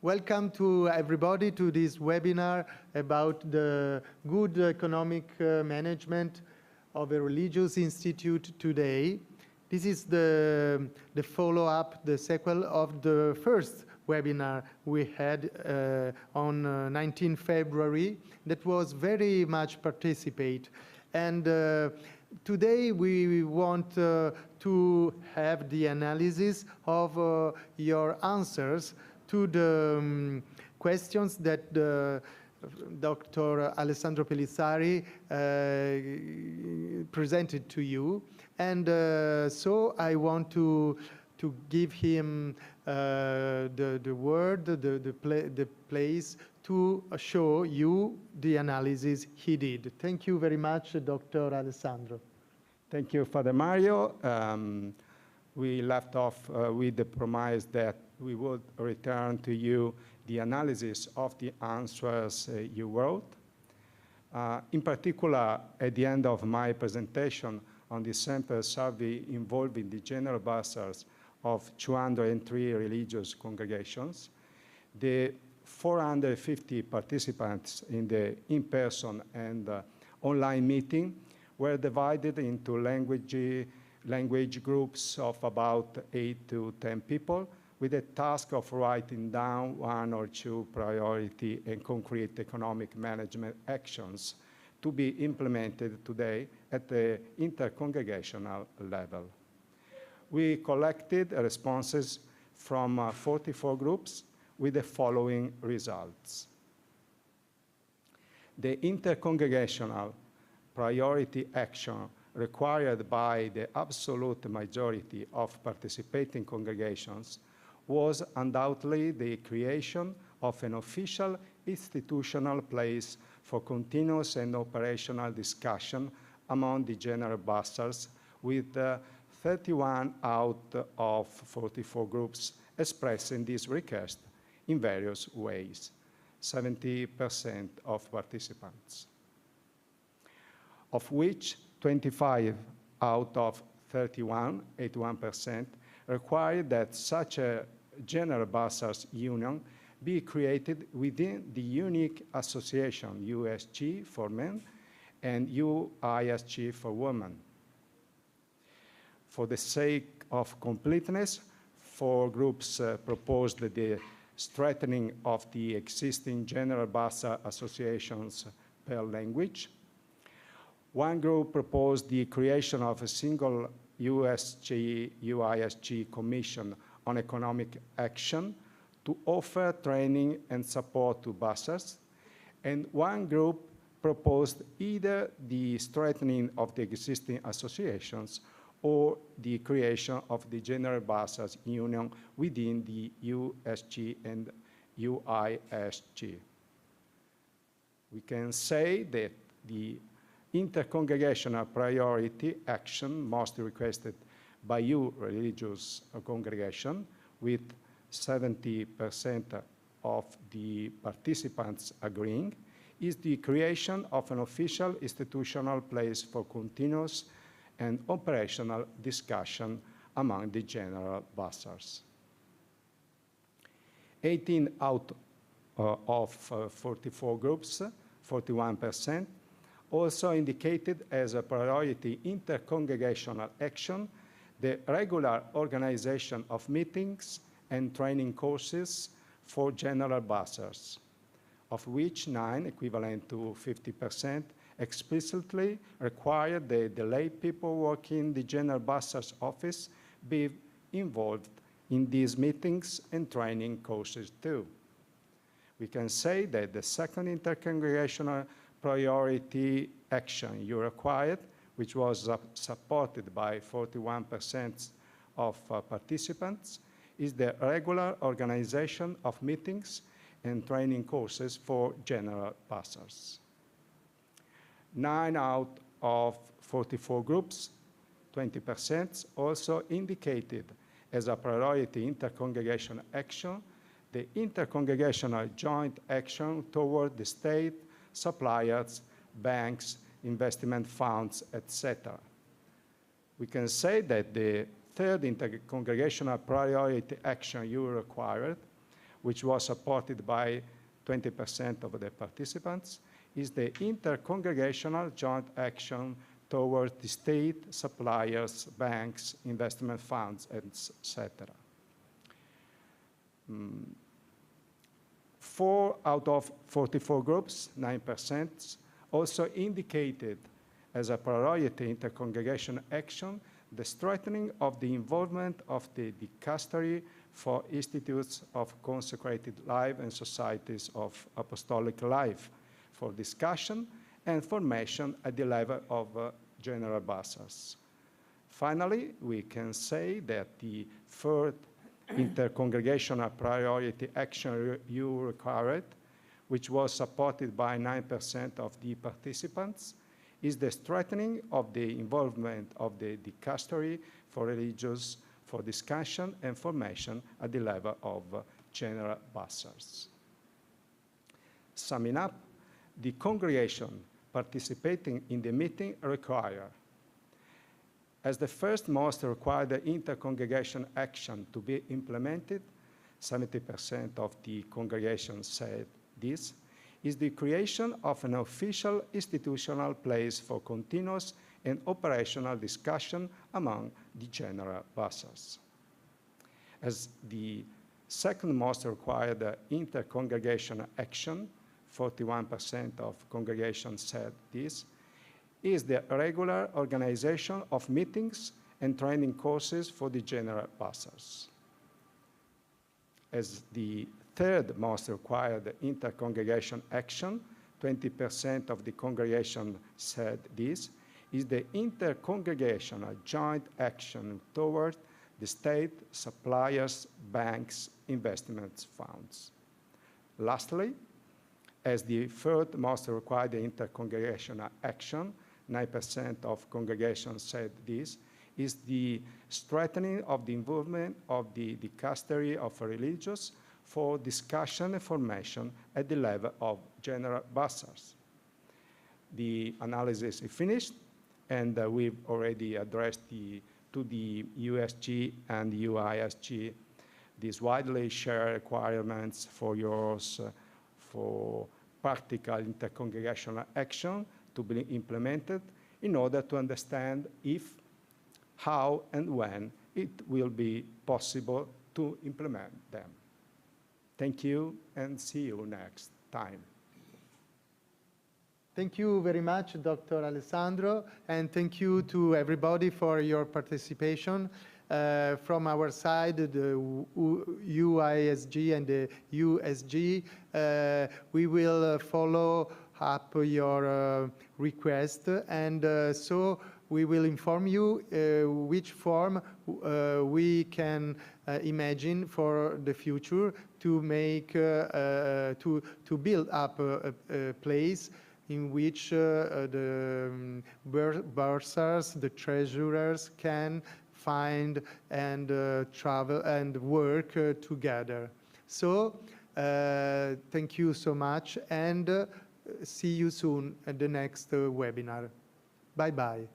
Welcome to everybody to this webinar about the good economic management of a religious institute today. This is the follow-up, the sequel of the first webinar we had on 19 February that was very much participate. And today we want to have the analysis of your answers to the questions that Dr. Alessandro Pellizzari presented to you. And so I want to give him the word, the place to show you the analysis he did. Thank you very much, Dr. Alessandro. Thank you, Father Mario. We left off with the promise that we would return to you the analysis of the answers you wrote. In particular, at the end of my presentation on the sample survey involving the general bursars of 203 religious congregations, the 450 participants in the in-person and online meeting were divided into language groups of about 8 to 10 people with a task of writing down 1 or 2 priority and concrete economic management actions to be implemented today at the intercongregational level. We collected responses from 44 groups with the following results. The intercongregational priority action required by the absolute majority of participating congregations was undoubtedly the creation of an official institutional place for continuous and operational discussion among the general bursars, with 31 out of 44 groups expressing this request in various ways, 70% of participants, of which 25 out of 31, 81%, required that such a general bursars union be created within the unique association USG for men and UISG for women. For the sake of completeness, 4 groups proposed the strengthening of the existing general bursar associations per language. 1 group proposed the creation of a single USG-UISG Commission on Economic Action to offer training and support to bursars, and 1 group proposed either the strengthening of the existing associations or the creation of the General Bursars Union within the USG and UISG. We can say that the intercongregational priority action most requested by you religious congregation, with 70% of the participants agreeing, is the creation of an official institutional place for continuous and operational discussion among the general bursars. 18 out of 44 groups, 41%, also indicated as a priority intercongregational action the regular organization of meetings and training courses for general bursars, of which 9, equivalent to 50%, explicitly required the lay people working in the general bursar's office be involved in these meetings and training courses too. We can say that the second intercongregational priority action you required, which was supported by 41% of participants, is the regular organization of meetings and training courses for general bursars. 9 out of 44 groups, 20%, also indicated as a priority intercongregational action the intercongregational joint action toward the state, suppliers, banks, investment funds, etc. We can say that the third intercongregational priority action you required, which was supported by 20% of the participants, is the intercongregational joint action towards the state, suppliers, banks, investment funds, etc. 4 out of 44 groups, 9%, also indicated as a priority intercongregation action the strengthening of the involvement of the dicastery for institutes of consecrated life and societies of apostolic life for discussion and formation at the level of general basins. Finally, we can say that the third intercongregational priority action you required, which was supported by 9% of the participants, is the strengthening of the involvement of the dicastery for religious for discussion and formation at the level of general basins. Summing up, the congregation participating in the meeting require, as the first most required intercongregation action to be implemented, 70% of the congregation said this, is the creation of an official institutional place for continuous and operational discussion among the general basins. As the second most required intercongregation action, 41% of congregations said this, is the regular organization of meetings and training courses for the general pastors. As the third most required intercongregation action, 20% of the congregation said this, is the intercongregational joint action toward the state, suppliers, banks, investment funds. Lastly, as the third most required intercongregational action, 9% of congregations said this, is the strengthening of the involvement of the dicastery of religious for discussion and formation at the level of general basins. The analysis is finished, and we've already addressed to the USG and UISG these widely shared requirements for yours for practical intercongregational action to be implemented in order to understand if, how, and when it will be possible to implement them. Thank you, and see you next time. Thank you very much, Dr. Alessandro, and thank you to everybody for your participation. From our side, the UISG and the USG, we will follow up your request, and so we will inform you which form we can imagine for the future to make to build up a place in which the bursars, the treasurers, can find and travel and work together. So thank you so much, and see you soon at the next webinar. Bye-bye.